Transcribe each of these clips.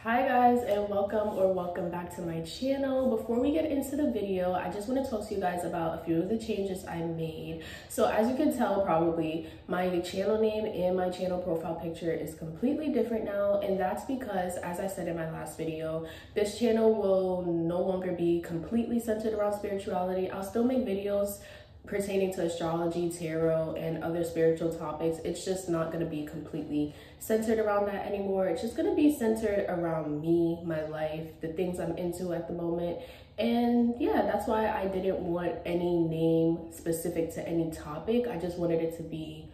Hi guys, and welcome back to my channel. Before we get into the video, I just want to talk to you guys about a few of the changes I made. So as you can tell, probably my channel name and my channel profile picture is completely different now, and that's because, as I said in my last video, this channel will no longer be completely centered around spirituality. I'll still make videos pertaining to astrology, tarot, and other spiritual topics. It's just not going to be completely centered around that anymore. It's just going to be centered around me, my life, the things I'm into at the moment. And yeah, that's why I didn't want any name specific to any topic. I just wanted it to be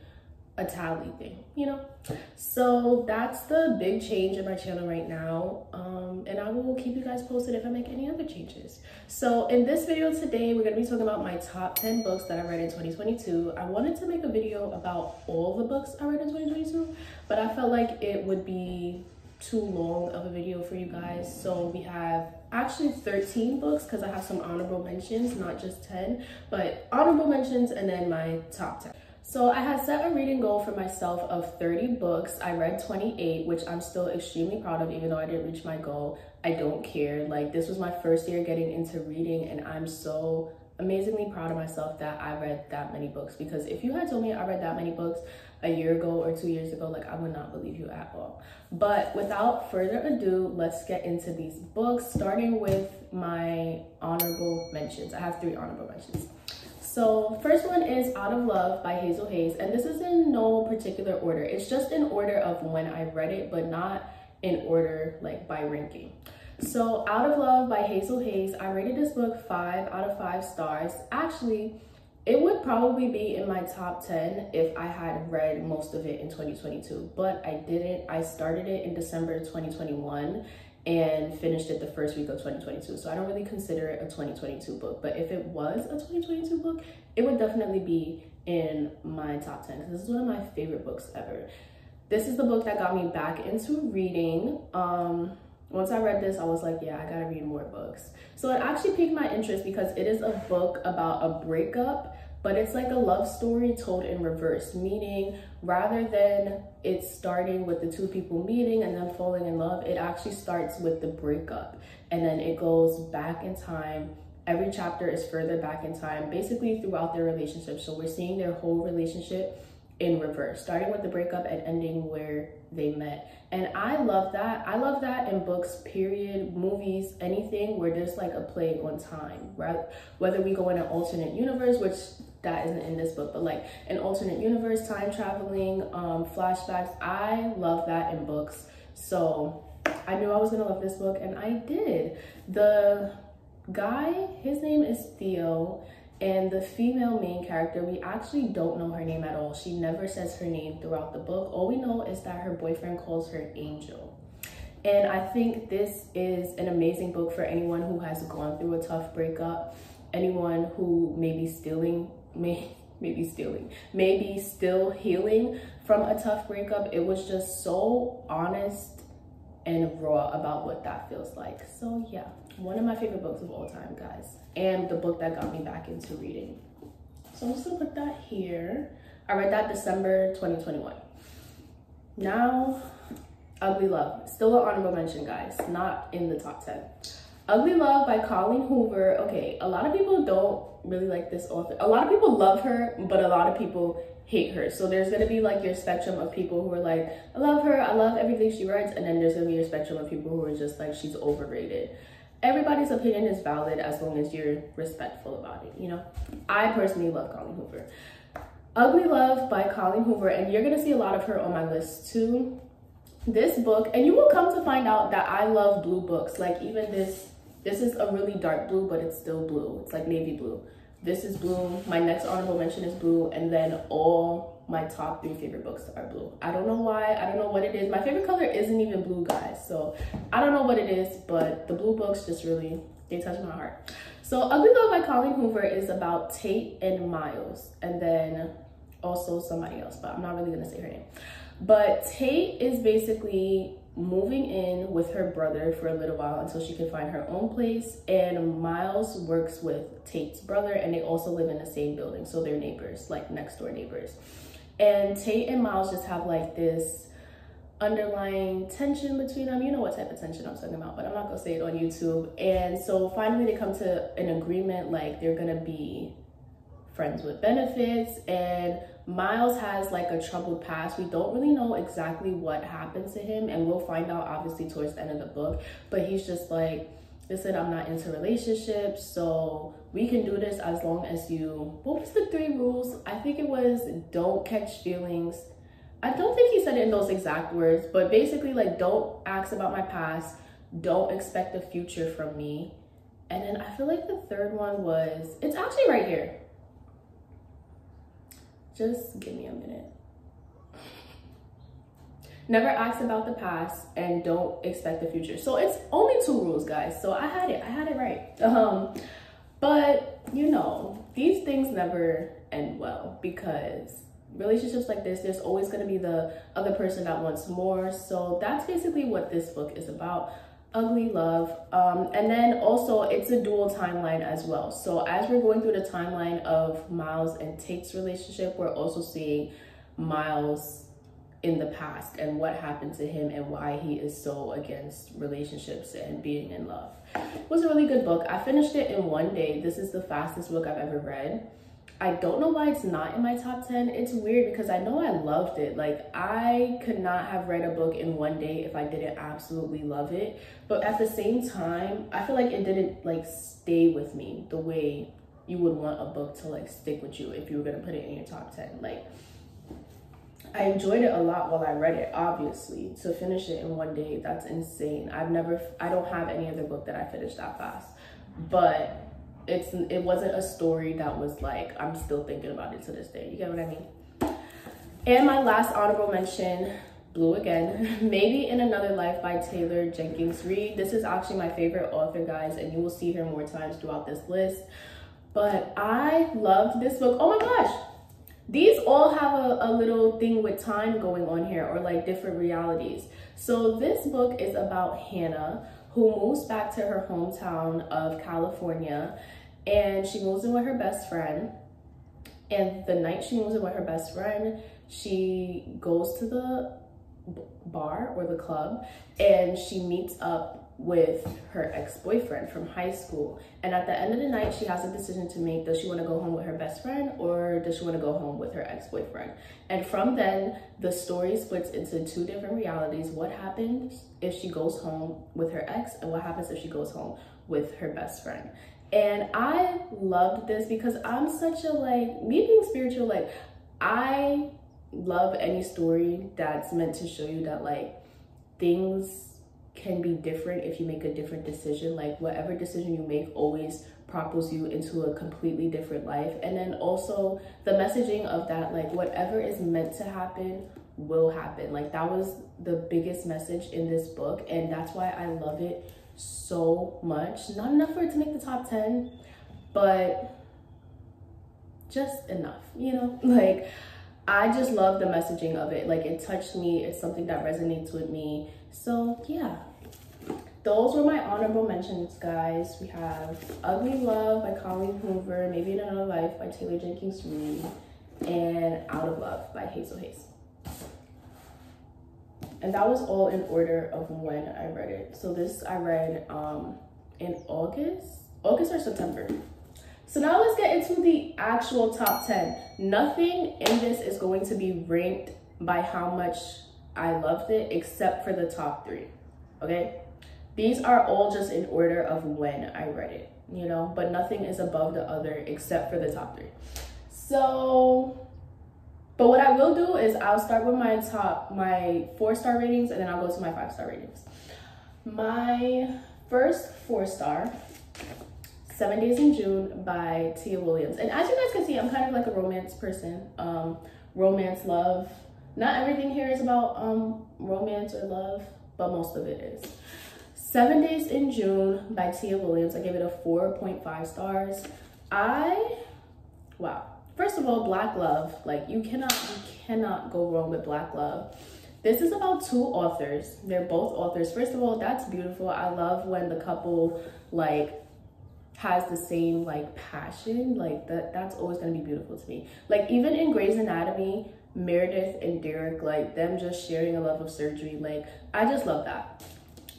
a tally thing, you know? So that's the big change in my channel right now. And I will keep you guys posted if I make any other changes. So in this video today, we're gonna be talking about my top 10 books that I read in 2022. I wanted to make a video about all the books I read in 2022, but I felt like it would be too long of a video for you guys. So we have actually 13 books because I have some honorable mentions, not just 10, but honorable mentions and then my top 10. So I had set a reading goal for myself of 30 books. I read 28, which I'm still extremely proud of, even though I didn't reach my goal. I don't care. Like, this was my first year getting into reading, and I'm so amazingly proud of myself that I read that many books. Because if you had told me I read that many books a year ago or 2 years ago, like, I would not believe you at all. But without further ado, let's get into these books, starting with my honorable mentions. I have 3 honorable mentions. So first one is Out of Love by Hazel Hayes, and this is in no particular order. It's just in order of when I read it, but not in order like by ranking. So Out of Love by Hazel Hayes, I rated this book 5 out of 5 stars. Actually, it would probably be in my top 10 if I had read most of it in 2022, but I didn't. I started it in December 2021 and finished it the first week of 2022. So I don't really consider it a 2022 book, but if it was a 2022 book, it would definitely be in my top 10 because this is one of my favorite books ever. This is the book that got me back into reading. Once I read this, I was like, yeah, I gotta read more books. So it actually piqued my interest because it is a book about a breakup, but it's like a love story told in reverse, meaning rather than it starting with the 2 people meeting and then falling in love, it actually starts with the breakup and then it goes back in time. Every chapter is further back in time, basically throughout their relationship. So we're seeing their whole relationship in reverse, starting with the breakup and ending where they met. And I love that. I love that in books, period, movies, anything where there's like a play on time, right? Whether we go in an alternate universe, which that isn't in this book, but like an alternate universe, time traveling, flashbacks. I love that in books. So I knew I was gonna love this book, and I did. The guy, his name is Theo, and the female main character, we actually don't know her name at all. She never says her name throughout the book. All we know is that her boyfriend calls her Angel. And I think this is an amazing book for anyone who has gone through a tough breakup, anyone who may be still healing from a tough breakup. It was just so honest and raw about what that feels like. So yeah, one of my favorite books of all time, guys, and the book that got me back into reading. So I'm just gonna put that here. I read that December 2021. Now, Ugly Love, still an honorable mention, guys, not in the top 10. Ugly Love by Colleen Hoover. Okay, a lot of people don't really like this author. A lot of people love her, but a lot of people hate her. So there's gonna be like your spectrum of people who are like, I love her, I love everything she writes, and then there's gonna be your spectrum of people who are just like, she's overrated. Everybody's opinion is valid as long as you're respectful about it, you know? I personally love Colleen Hoover. Ugly Love by Colleen Hoover, and you're gonna see a lot of her on my list too. This book, and you will come to find out that I love blue books. Like even this is a really dark blue, but it's still blue. It's like navy blue. This is blue. My next honorable mention is blue, and then all my top 3 favorite books are blue. I don't know why. I don't know what it is. My favorite color isn't even blue, guys. So I don't know what it is, but the blue books just really, they touch my heart. So Ugly Love by Colleen Hoover is about Tate and Miles, and then also somebody else, but I'm not really gonna say her name. But Tate is basically moving in with her brother for a little while until she can find her own place, and Miles works with Tate's brother, and they also live in the same building, so they're neighbors, like next door neighbors. And Tate and Miles just have like this underlying tension between them. You know what type of tension I'm talking about, but I'm not gonna say it on YouTube. And so finally they come to an agreement, like they're gonna be friends with benefits. And Miles has like a troubled past. We don't really know exactly what happened to him, and we'll find out obviously towards the end of the book. But he's just like, listen, I'm not into relationships, so we can do this as long as you, what was the 3 rules? I think it was don't catch feelings. I don't think he said it in those exact words, but basically like, don't ask about my past, don't expect the future from me. And then I feel like the 3rd one was, it's actually right here. Just give me a minute. Never ask about the past and don't expect the future. So it's only 2 rules, guys. So I had it right. But you know, these things never end well, because relationships like this, there's always going to be the other person that wants more. So that's basically what this book is about. Ugly love. And then also it's a dual timeline as well. So as we're going through the timeline of Miles and Tate's relationship, we're also seeing Miles in the past and what happened to him and why he is so against relationships and being in love. It was a really good book. I finished it in 1 day. This is the fastest book I've ever read. I don't know why it's not in my top 10. It's weird because I know I loved it. Like, I could not have read a book in 1 day if I didn't absolutely love it. But at the same time, I feel like it didn't like stay with me the way you would want a book to like stick with you if you were gonna put it in your top 10. Like, I enjoyed it a lot while I read it. Obviously, to finish it in 1 day, that's insane. I don't have any other book that I finished that fast. But it wasn't a story that was like, I'm still thinking about it to this day. You get what I mean? And my last honorable mention, Blue Again, Maybe in Another Life by Taylor Jenkins Reid. This is actually my favorite author, guys, and you will see her more times throughout this list. But I loved this book. Oh my gosh, these all have a little thing with time going on here, or like different realities. So this book is about Hannah, who moves back to her hometown of California, and she moves in with her best friend. And the night she moves in with her best friend, she goes to the bar or the club, and she meets up with her ex-boyfriend from high school. And at the end of the night, she has a decision to make. Does she want to go home with her best friend, or does she want to go home with her ex-boyfriend? And from then, the story splits into 2 different realities. What happens if she goes home with her ex, and what happens if she goes home with her best friend? And I loved this because I'm such a, like, me being spiritual, like, I love any story that's meant to show you that like things can be different if you make a different decision. Like, whatever decision you make always propels you into a completely different life. And then also the messaging of that, like, whatever is meant to happen will happen. Like, that was the biggest message in this book, and that's why I love it so much. Not enough for it to make the top 10, but just enough, you know? Like, I just love the messaging of it. Like, it touched me. It's something that resonates with me. So yeah, those were my honorable mentions, guys. We have Ugly Love by Colleen Hoover, Maybe in Another Life by Taylor Jenkins Reid, and Out of Love by Hazel Hayes. And that was all in order of when I read it. So this I read in August or September. So now let's get into the actual top 10. Nothing in this is going to be ranked by how much I loved it, except for the top 3, okay? These are all just in order of when I read it, you know, but nothing is above the other except for the top 3. So, but what I will do is I'll start with my 4-star ratings, and then I'll go to my 5-star ratings. My first 4-star, 7 Days in June by Tia Williams. And as you guys can see, I'm kind of like a romance person. Romance, love. Not everything here is about romance or love, but most of it is. 7 Days in June by Tia Williams. I gave it a 4.5 stars. Wow. First of all, Black love. Like, you cannot go wrong with Black love. This is about 2 authors. They're both authors. First of all, that's beautiful. I love when the couple like has the same like passion. Like, that's always going to be beautiful to me. Like, even in Grey's Anatomy, Meredith and Derek, like them just sharing a love of surgery. Like, I just love that.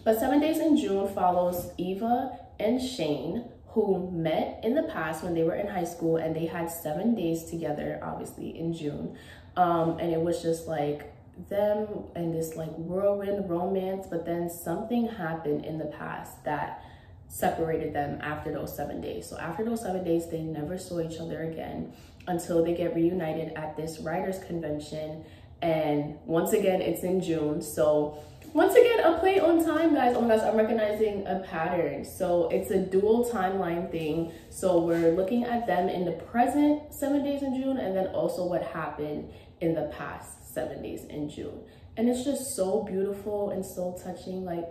But 7 Days in June follows Eva and Shane, who met in the past when they were in high school, and they had 7 days together, obviously in June. And it was just like them and this like whirlwind romance, but then something happened in the past that separated them after those 7 days. So after those 7 days, they never saw each other again until they get reunited at this writers convention. And once again, it's in June. So once again, a play on time, guys. Oh my gosh, I'm recognizing a pattern. So it's a dual timeline thing. So we're looking at them in the present 7 days in June, and then also what happened in the past 7 days in June. And it's just so beautiful and so touching. Like,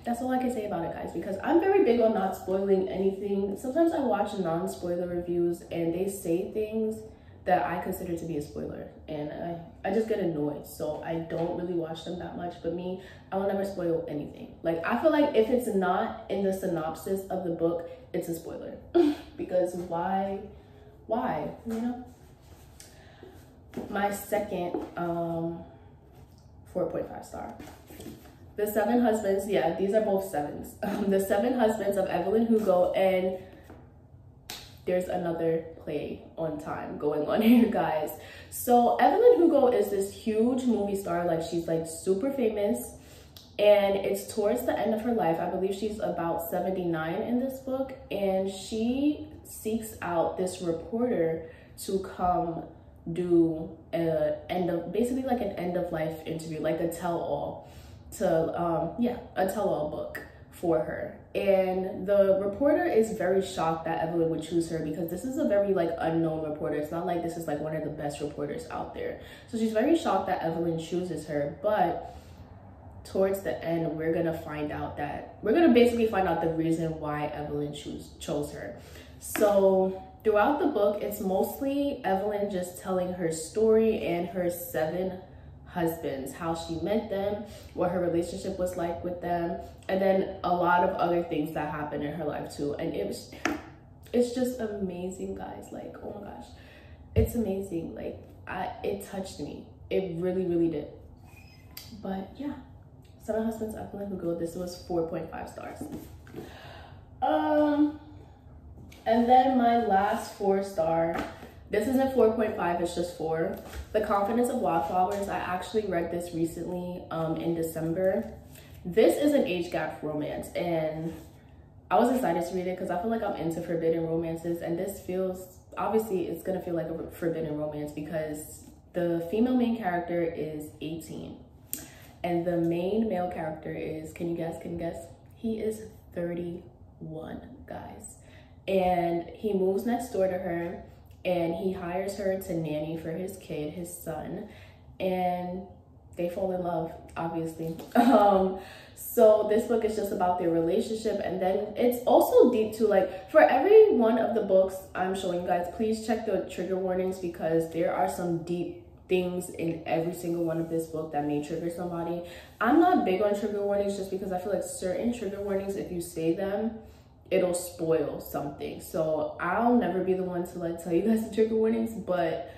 that's all I can say about it, guys, because I'm very big on not spoiling anything. Sometimes I watch non-spoiler reviews and they say things that I consider to be a spoiler, and I just get annoyed. So I don't really watch them that much. But me, I will never spoil anything. Like, I feel like if it's not in the synopsis of the book, it's a spoiler. Because why, you know? My second 4.5 star. The Seven Husbands, yeah, these are both sevens. The Seven Husbands of Evelyn Hugo, and there's another play on time going on here, guys. So Evelyn Hugo is this huge movie star. Like, she's like super famous, and it's towards the end of her life. I believe she's about 79 in this book, and she seeks out this reporter to come do basically like an end of life interview, like a tell-all to a tell-all book for her. And the reporter is very shocked that Evelyn would choose her, because this is a very like unknown reporter. It's not like this is like one of the best reporters out there. So she's very shocked that Evelyn chooses her. But towards the end, we're gonna basically find out the reason why Evelyn chose her. So throughout the book, it's mostly Evelyn just telling her story and her 7 husbands, how she met them, what her relationship was like with them, and then a lot of other things that happened in her life too. And it's just amazing, guys. Like, oh my gosh, it's amazing. Like, it touched me. It really, really did. But yeah, Seven Husbands, Evelyn Hugo. This was 4.5 stars. And then my last 4-star, this isn't 4.5, it's just 4. The Confidence of Wildflowers. I actually read this recently in December. This is an age gap romance, and I was excited to read it because I feel like I'm into forbidden romances, and this feels, obviously it's gonna feel like a forbidden romance because the female main character is 18 and the main male character is, can you guess? He is 31, guys. And he moves next door to her, and he hires her to nanny for his kid, his son, and they fall in love, obviously. So this book is just about their relationship, and then it's also deep too. Like, for every one of the books I'm showing you guys, please check the trigger warnings, because there are some deep things in every single one of this book that may trigger somebody. I'm not big on trigger warnings just because I feel like certain trigger warnings, if you say them, it'll spoil something. So I'll never be the one to like tell you guys the trigger warnings, but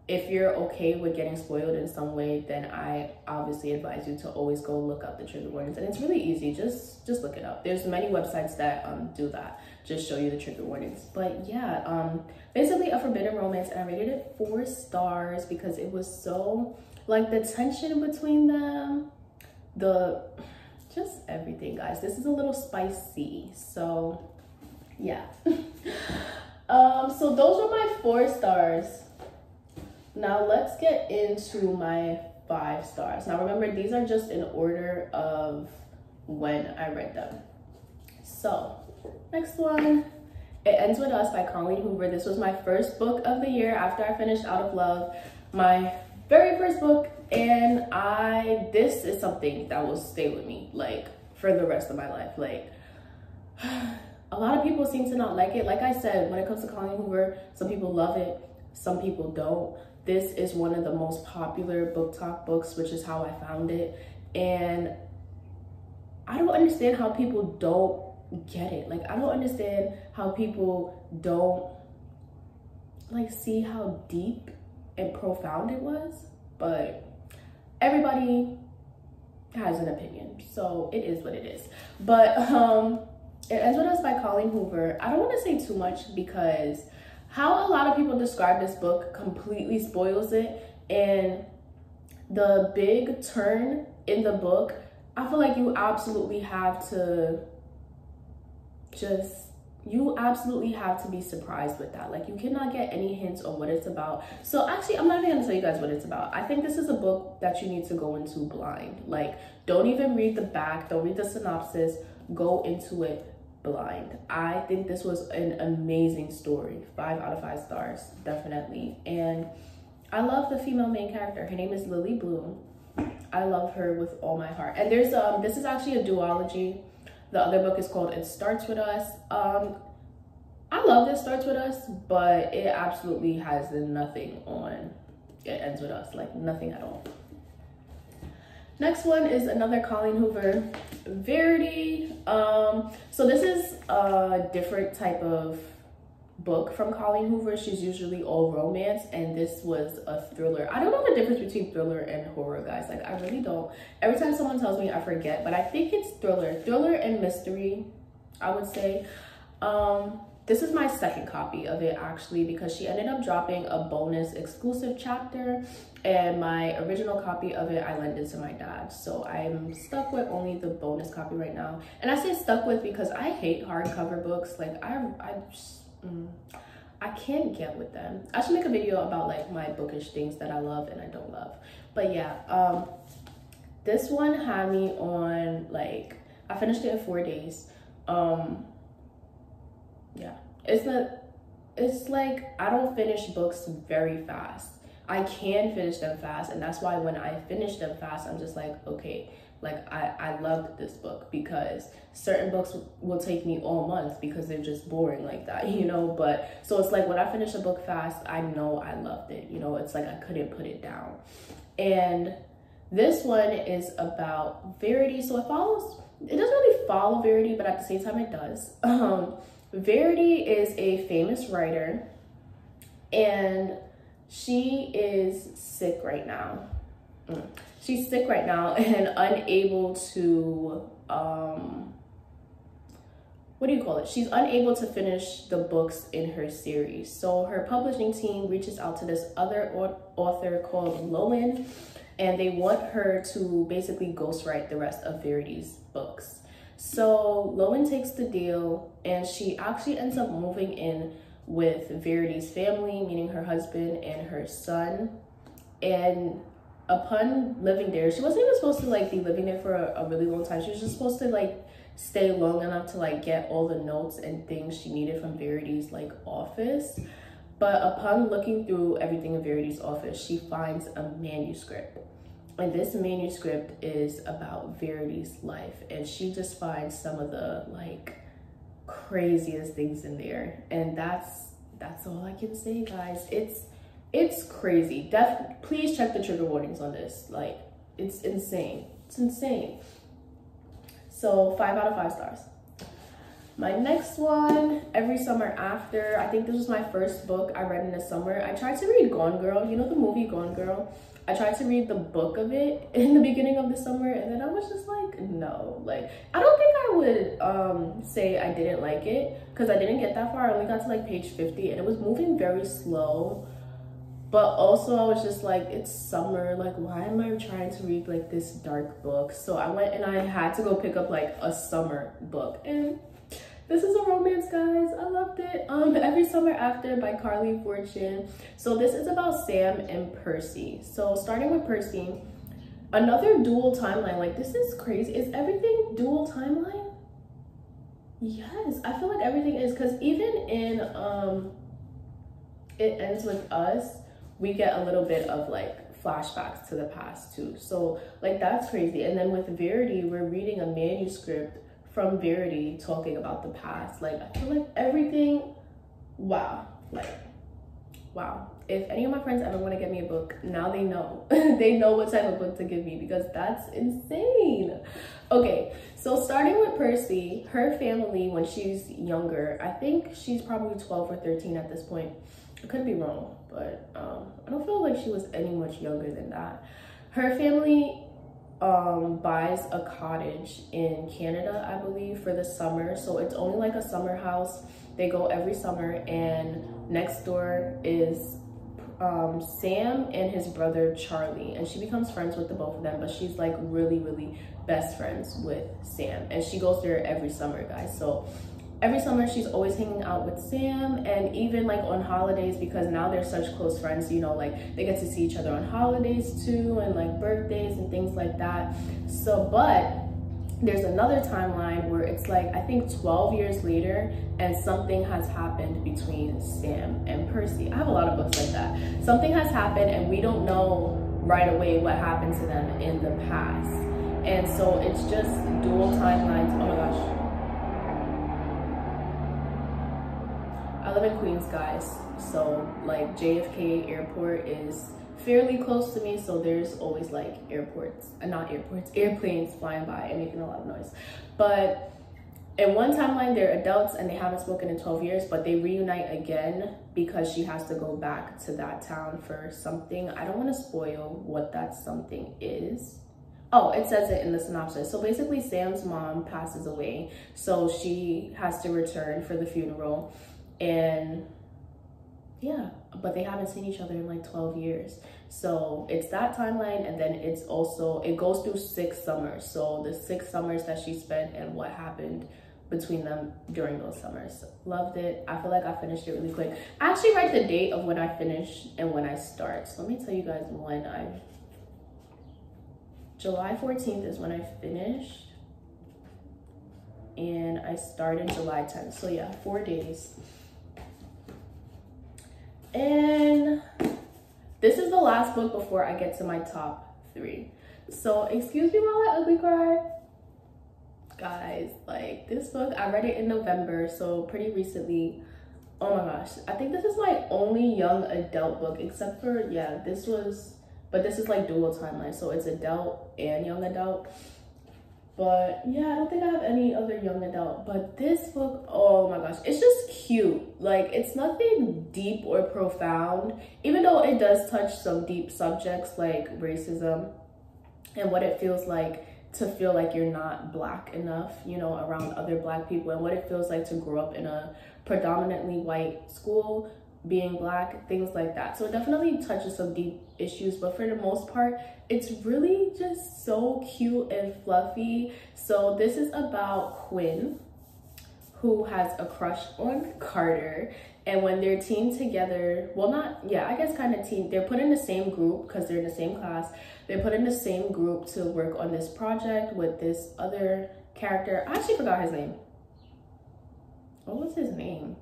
if you're okay with getting spoiled in some way, then I obviously advise you to always go look up the trigger warnings. And it's really easy, just look it up. There's many websites that do that, just show you the trigger warnings. But yeah, basically a forbidden romance, and I rated it 4 stars because it was so, like, the tension between them, just everything, guys. This is a little spicy, so yeah. So those are my 4 stars. Now let's get into my 5 stars. Now remember, these are just in order of when I read them. So next one, It Ends With Us by Colleen Hoover. This was my first book of the year after I finished Out of Love, my very first book, and this is something that will stay with me like for the rest of my life. Like, a lot of people seem to not like it. Like I said, when it comes to Colleen Hoover, some people love it, some people don't. This is one of the most popular book talk books, which is how I found it. And I don't understand how people don't get it. Like, I don't understand how people don't like see how deep and profound it was, but everybody has an opinion, so it is what it is. But It Ends With Us by Colleen Hoover. I don't want to say too much because how a lot of people describe this book completely spoils it, and the big turn in the book, I feel like you absolutely have to be surprised with that. Like, you cannot get any hints on what it's about. So actually, I'm not even gonna tell you guys what it's about. I think this is a book that you need to go into blind. Like, don't even read the back, don't read the synopsis, go into it blind. I think this was an amazing story. 5 out of 5 stars, definitely. And I love the female main character. Her name is Lily Bloom. I love her with all my heart. And there's this is actually a duology. The other book is called It Starts With Us. I love This Starts With Us, but it absolutely has nothing on It Ends With Us, like nothing at all. Next one is another Colleen Hoover, Verity. So this is a different type of book from Colleen Hoover. She's usually all romance, and this was a thriller. I don't know the difference between thriller and horror, guys. Like, I really don't. Every time someone tells me, I forget, but I think it's thriller and mystery, I would say. This is my second copy of it, actually, because she ended up dropping a bonus exclusive chapter, and my original copy of it I lended to my dad, so I'm stuck with only the bonus copy right now. And I say stuck with because I hate hardcover books. Like, I can't get with them. I should make a video about like my bookish things that I love and I don't love. But yeah, this one had me on, like, I finished it in 4 days. Yeah, it's like I don't finish books very fast. I can finish them fast, and that's why when I finish them fast, I'm just like, okay, like I loved this book, because certain books will take me all month because they're just boring like that, you know. But so it's like when I finish a book fast, I know I loved it, you know. It's like I couldn't put it down. And this one is about Verity. So it doesn't really follow Verity, but at the same time it does. Verity is a famous writer, and she is sick right now. She's sick right now and unable to, what do you call it? She's unable to finish the books in her series. So her publishing team reaches out to this other author called Lowen, and they want her to basically ghostwrite the rest of Verity's books. So Lowen takes the deal, and she actually ends up moving in with Verity's family, meaning her husband and her son. And upon living there, she wasn't even supposed to like be living there for a really long time. She was just supposed to like stay long enough to like get all the notes and things she needed from Verity's like office. But upon looking through everything in Verity's office, she finds a manuscript. And this manuscript is about Verity's life, and she just finds some of the like craziest things in there. And that's all I can say, guys. It's crazy. Please check the trigger warnings on this. Like, it's insane. It's insane. So 5 out of 5 stars. My next one, Every Summer After. I think this was my first book I read in the summer. I tried to read Gone Girl. You know the movie Gone Girl? I tried to read the book of it in the beginning of the summer, and then I was just like, no. Like, I don't think I would say I didn't like it, because I didn't get that far. I only got to like page 50, and it was moving very slow. But also I was just like, it's summer, like why am I trying to read like this dark book? So I went and I had to go pick up like a summer book, and this is a romance, guys. I loved it. Every Summer After by Carly Fortune. So this is about Sam and Percy. So starting with Percy, another dual timeline. Like, this is crazy. Is everything dual timeline? Yes, I feel like everything is, because even in It Ends With Us, we get a little bit of like flashbacks to the past too. So like, that's crazy. And then with Verity, we're reading a manuscript from Verity talking about the past. Like, I feel like everything, wow. Like, wow. If any of my friends ever want to get me a book, now they know. They know what type of book to give me, because that's insane. Okay, so starting with Percy, her family, when she's younger, I think she's probably 12 or 13 at this point, I could be wrong, but I don't feel like she was any much younger than that. Her family buys a cottage in Canada, I believe, for the summer. So it's only like a summer house. They go every summer, and next door is Sam and his brother Charlie, and she becomes friends with the both of them, but she's like really best friends with Sam, and she goes there every summer, guys. So every summer she's always hanging out with Sam, and even like on holidays, because now they're such close friends, you know, like they get to see each other on holidays too, and like birthdays and things like that. So but there's another timeline where it's like, I think 12 years later, and something has happened between Sam and Percy. I have a lot of books like that. Something has happened and we don't know right away what happened to them in the past. And so it's just dual timelines. Oh my gosh. I live in Queens, guys. So like JFK airport is fairly close to me, so there's always like airplanes flying by and making a lot of noise. But in one timeline, they're adults and they haven't spoken in 12 years, but they reunite again because she has to go back to that town for something. I don't want to spoil what that something is. Oh, it says it in the synopsis. So basically Sam's mom passes away, so she has to return for the funeral. And yeah, but they haven't seen each other in like 12 years. So it's that timeline, and then it's also, it goes through 6 summers. So the 6 summers that she spent and what happened between them during those summers. Loved it. I feel like I finished it really quick. I actually write the date of when I finish and when I start. So let me tell you guys when July 14th is when I finished, and I started July 10th. So yeah, 4 days. And this is the last book before I get to my top 3. So excuse me while I ugly cry. Guys, like this book, I read it in November, so pretty recently. Oh my gosh, I think this is my only young adult book, except for, yeah, this is like dual timeline, so it's adult and young adult. But yeah, I don't think I have any other young adult. But this book, oh my gosh, it's just cute. Like, it's nothing deep or profound, even though it does touch some deep subjects like racism and what it feels like to feel like you're not Black enough, you know, around other Black people, and what it feels like to grow up in a predominantly white school, being Black, things like that. So it definitely touches some deep issues, but for the most part, it's really just so cute and fluffy. So this is about Quinn, who has a crush on Carter, and when they're teamed together, well, not, yeah, I guess kind of team, they're put in the same group because they're in the same class. They're put in the same group to work on this project with this other character. I actually forgot his name. What was his name?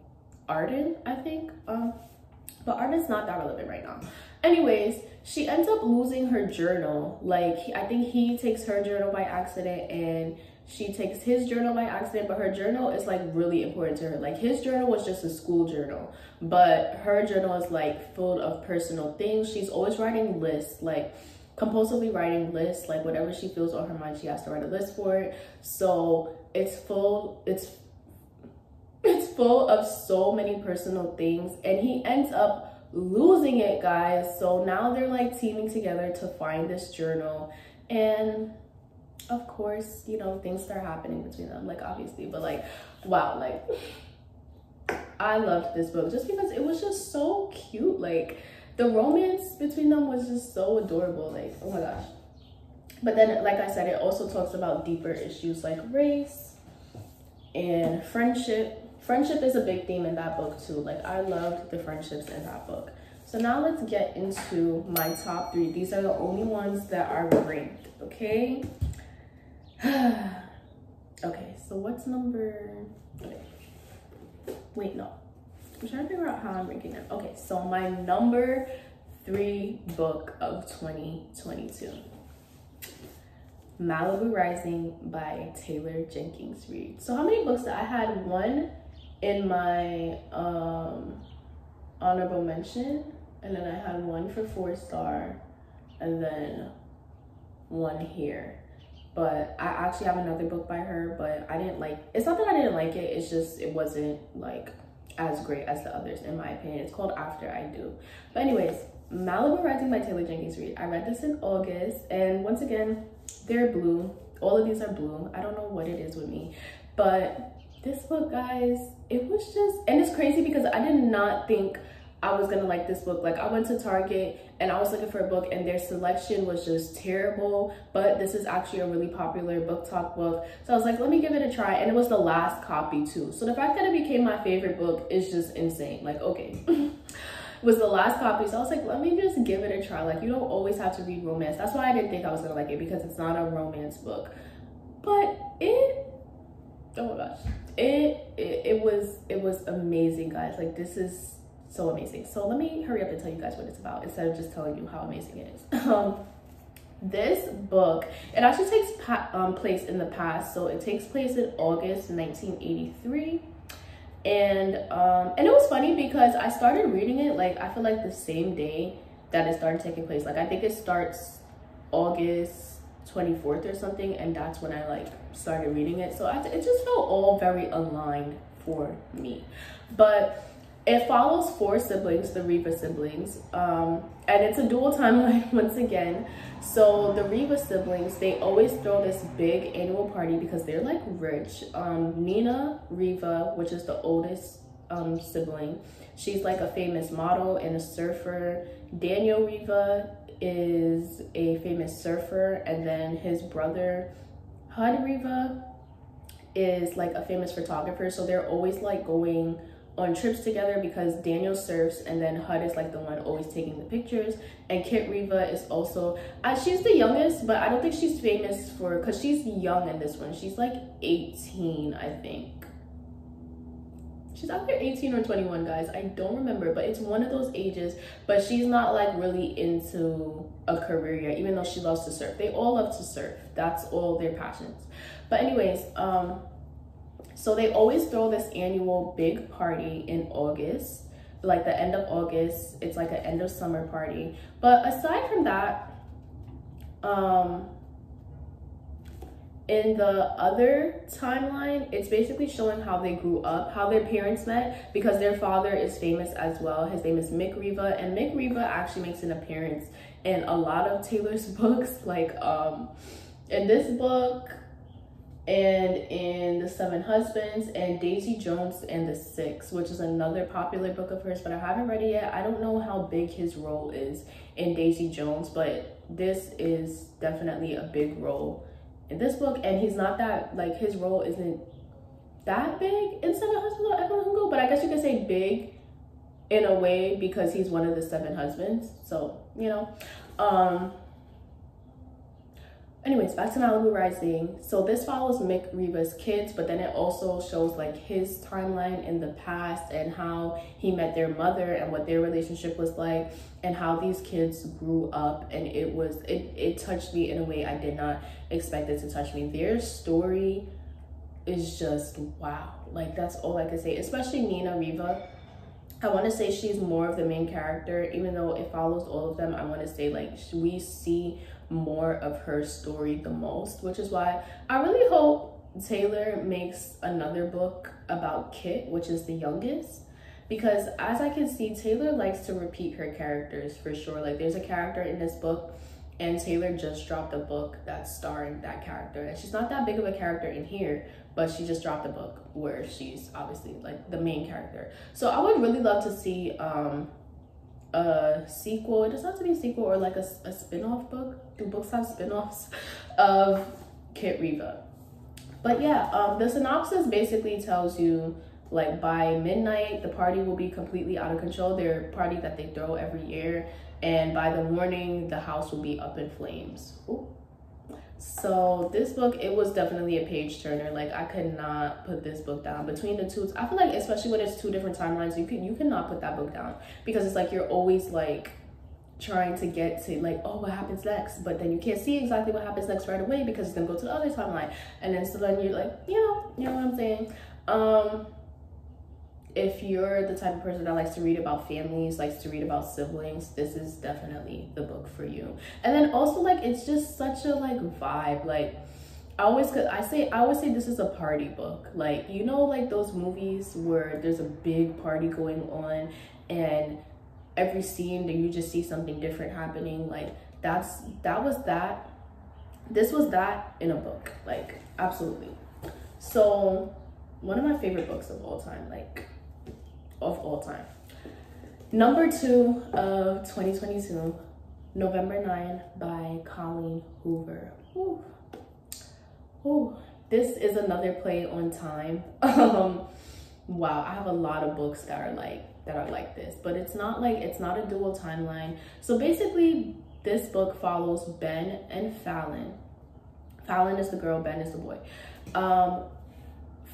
Arden, I think. But Arden's not that relevant right now. Anyways, she ends up losing her journal. Like, I think he takes her journal by accident and she takes his journal by accident, but her journal is like really important to her. Like, his journal was just a school journal, but her journal is like full of personal things. She's always writing lists, like compulsively writing lists, like whatever she feels on her mind, she has to write a list for it. So it's full of so many personal things, and he ends up losing it, guys. So now they're like teaming together to find this journal, and of course, you know, things start happening between them, like, obviously, but like, wow, like, I loved this book just because it was just so cute. Like, the romance between them was just so adorable. Like, oh my gosh. But then, like I said, it also talks about deeper issues like race and friendship. Friendship is a big theme in that book too. Like, I loved the friendships in that book. So now let's get into my top 3. These are the only ones that are ranked, okay? Okay, so what's number, okay. Wait, no. I'm trying to figure out how I'm ranking them. Okay, so my number 3 book of 2022. Malibu Rising by Taylor Jenkins Reid. So how many books did I had? 1 in my honorable mention, and then I had 1 for 4-star, and then 1 here. But I actually have another book by her, but I didn't like, it's not that I didn't like it, it's just, it wasn't like as great as the others, in my opinion. It's called After I Do. But anyways, Malibu Rising by Taylor Jenkins Reid. I read this in August, and once again, they're blue. All of these are blue. I don't know what it is with me, but this book, guys, it was just, and it's crazy because I did not think I was gonna like this book. Like, I went to Target and I was looking for a book and their selection was just terrible, but this is actually a really popular book talk book, so I was like, let me give it a try. And it was the last copy too, so the fact that it became my favorite book is just insane. Like, okay. It was the last copy, so I was like, let me just give it a try. Like, you don't always have to read romance. That's why I didn't think I was gonna like it, because it's not a romance book. But it, oh my gosh, it was amazing, guys. Like, this is so amazing. So let me hurry up and tell you guys what it's about instead of just telling you how amazing it is. This book, it actually takes place in the past. So it takes place in August 1983. And it was funny because I started reading it, like, I feel like the same day that it started taking place. Like, I think it starts August 24th or something, and that's when I like started reading it. So it just felt all very aligned for me. But it follows 4 siblings, the Riva siblings, and it's a dual timeline once again. So the Riva siblings, they always throw this big annual party because they're like rich. Nina Riva, which is the oldest sibling, she's like a famous model and a surfer. Daniel Riva is a famous surfer, and then his brother Hud Riva is like a famous photographer. So they're always like going on trips together because Daniel surfs, and then Hud is like the one always taking the pictures. And Kit Riva is also, she's the youngest, but I don't think she's famous for, because she's young in this one. She's like 18, I think. She's either 18 or 21, guys. I don't remember, but it's one of those ages. But she's not like really into a career yet, even though she loves to surf. They all love to surf. That's all their passions. But anyways, so they always throw this annual big party in August, like the end of August. It's like an end of summer party. But aside from that, in the other timeline, it's basically showing how they grew up, how their parents met, because their father is famous as well. His name is Mick Riva, and Mick Riva actually makes an appearance in a lot of Taylor's books, like in this book, and in The 7 Husbands, and Daisy Jones and the 6, which is another popular book of hers, but I haven't read it yet. I don't know how big his role is in Daisy Jones, but this is definitely a big role in this book. And he's not that, like, his role isn't that big in 7 Husbands of Evelyn Hugo, but I guess you could say big in a way because he's one of the 7 husbands. So, you know, anyways, back to Malibu Rising. So this follows Mick Riva's kids, but then it also shows like his timeline in the past and how he met their mother and what their relationship was like and how these kids grew up. And it touched me in a way I did not expect it to touch me. Their story is just wow. Like, that's all I could say, especially Nina Riva. I want to say she's more of the main character, even though it follows all of them. I want to say like we see more of her story the most, which is why I really hope Taylor makes another book about Kit, which is the youngest, because as I can see, Taylor likes to repeat her characters for sure. Like, there's a character in this book and Taylor just dropped a book that's starring that character, and she's not that big of a character in here, but she just dropped a book where she's obviously like the main character. So I would really love to see a sequel. It doesn't have to be a sequel, or like a spin-off book. Do books have spin-offs of Kit Riva? But yeah, the synopsis basically tells you like by midnight the party will be completely out of control, their party that they throw every year, and by the morning the house will be up in flames. Ooh. So this book, it was definitely a page turner. Like, I could not put this book down. Between the two, I feel like especially when it's 2 different timelines, you cannot put that book down, because it's like you're always like trying to get to like, oh, what happens next, but then you can't see exactly what happens next right away because it's gonna go to the other timeline, and then so then you're like, you know what I'm saying. If you're the type of person that likes to read about families, likes to read about siblings, this is definitely the book for you. And then also, like, it's just such a like vibe. Like, I always say this is a party book. Like, you know, like those movies where there's a big party going on and every scene that you just see something different happening. Like this was that in a book, like absolutely. So one of my favorite books of all time, like of all time. Number 2 of 2022, November 9 by Colleen Hoover. Ooh. Ooh. This is another play on time. Wow, I have a lot of books that are like this, but it's not a dual timeline. So basically this book follows Ben and Fallon. Fallon is the girl, Ben is the boy.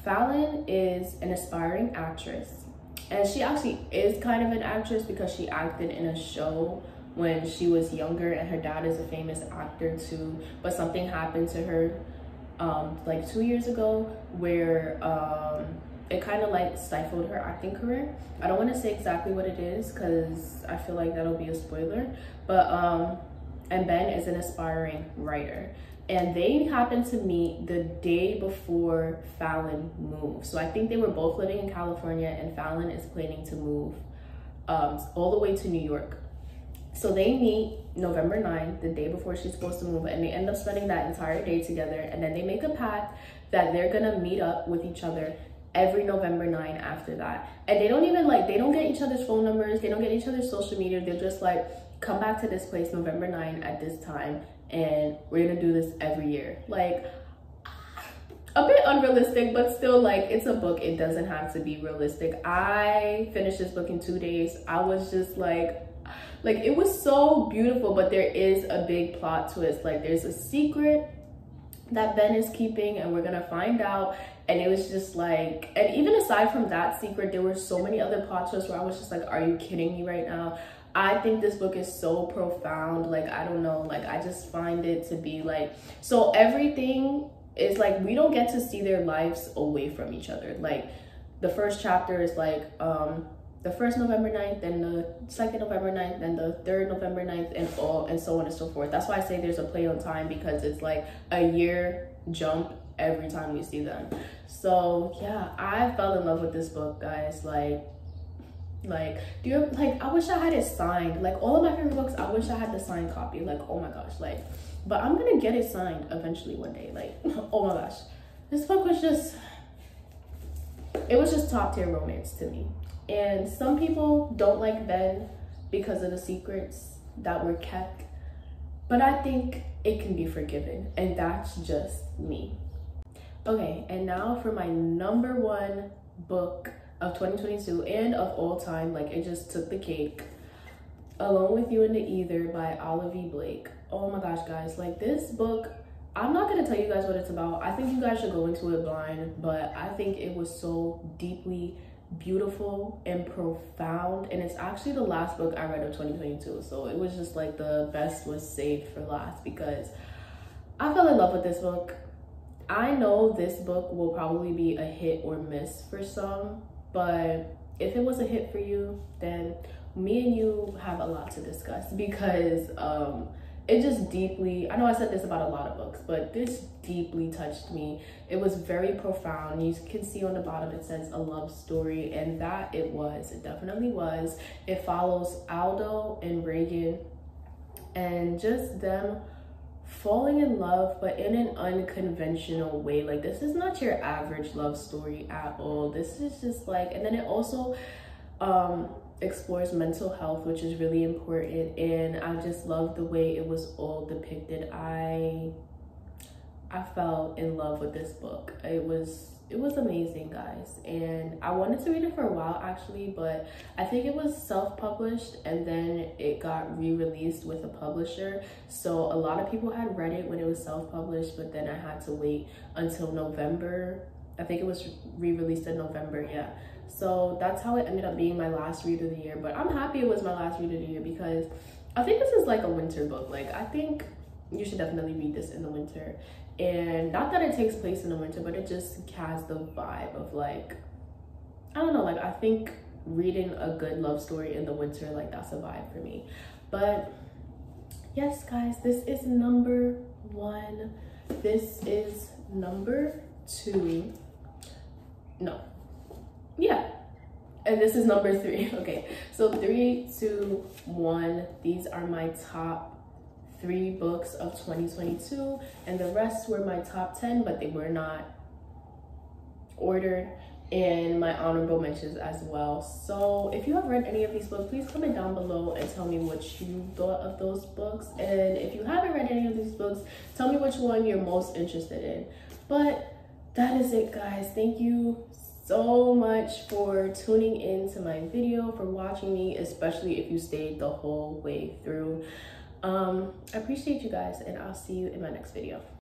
Fallon is an aspiring actress, and she actually is kind of an actress because she acted in a show when she was younger, and her dad is a famous actor too, but something happened to her like 2 years ago where it kind of like stifled her acting career. I don't want to say exactly what it is because I feel like that'll be a spoiler, but and Ben is an aspiring writer, and they happened to meet the day before Fallon moved. So I think they were both living in California, and Fallon is planning to move all the way to New York. So they meet November 9th, the day before she's supposed to move, and they end up spending that entire day together, and then they make a pact that they're gonna meet up with each other every November 9 after that. And they don't even they don't get each other's phone numbers, they don't get each other's social media, they're just like, come back to this place November 9 at this time, and we're gonna do this every year. Like, a bit unrealistic, but still, like, it's a book, it doesn't have to be realistic. I finished this book in 2 days. I was just like it was so beautiful, but there is a big plot twist. Like, there's a secret that Ben is keeping, and we're gonna find out. And it was just like, and even aside from that secret, there were so many other plot twists where I was just like, are you kidding me right now? I think this book is so profound. Like, I don't know, like, I just find it to be like, so everything is like, we don't get to see their lives away from each other. Like, the first chapter is like the first November 9th, then the second November 9th, then the third November 9th, and so on and so forth. That's why I say there's a play on time, because it's like a year jump every time we see them. So yeah, I fell in love with this book, guys. I wish I had it signed. Like, all of my favorite books, I wish I had the signed copy. Like, oh my gosh, like, but I'm gonna get it signed eventually one day. Like, oh my gosh, this book was just, it was just top tier romance to me. And some people don't like Ben because of the secrets that were kept, but I think it can be forgiven, and that's just me. Okay, and now for my number 1 book of 2022 and of all time. Like, it just took the cake. Alone with You in the Ether by Olivia Blake. Oh my gosh, guys, like, this book, I'm not gonna tell you guys what it's about. I think you guys should go into it blind, but I think it was so deeply beautiful and profound, and it's actually the last book I read of 2022, so it was just like the best was saved for last, because I fell in love with this book. I know this book will probably be a hit or miss for some, but if it was a hit for you, then me and you have a lot to discuss, because it just deeply, I know I said this about a lot of books, but this deeply touched me. It was very profound. You can see on the bottom it says a love story, and that it definitely was. It follows Aldo and Reagan, and just them falling in love, but in an unconventional way. Like, this is not your average love story at all. This is just like, and then it also explores mental health, which is really important, and I just love the way it was all depicted. I fell in love with this book. It was amazing, guys, and I wanted to read it for a while actually, but I think it was self-published and then it got re-released with a publisher, so a lot of people had read it when it was self-published, but then I had to wait until November. I think it was re-released in November, yeah. So that's how it ended up being my last read of the year, but I'm happy it was my last read of the year, because I think this is like a winter book. Like, I think you should definitely read this in the winter, and not that it takes place in the winter, but it just has the vibe of, like, I don't know, like, I think reading a good love story in the winter, like, that's a vibe for me. But yes, guys, this is number 1. This is number 2. No. Yeah. And this is number 3. Okay. So 3, 2, 1. These are my top 3 books of 2022. And the rest were my top 10, but they were not ordered, and my honorable mentions as well. So if you have read any of these books, please comment down below and tell me what you thought of those books. And if you haven't read any of these books, tell me which one you're most interested in. But that is it, guys. Thank you so much for tuning in to my video, for watching me, especially if you stayed the whole way through. I appreciate you guys, and I'll see you in my next video.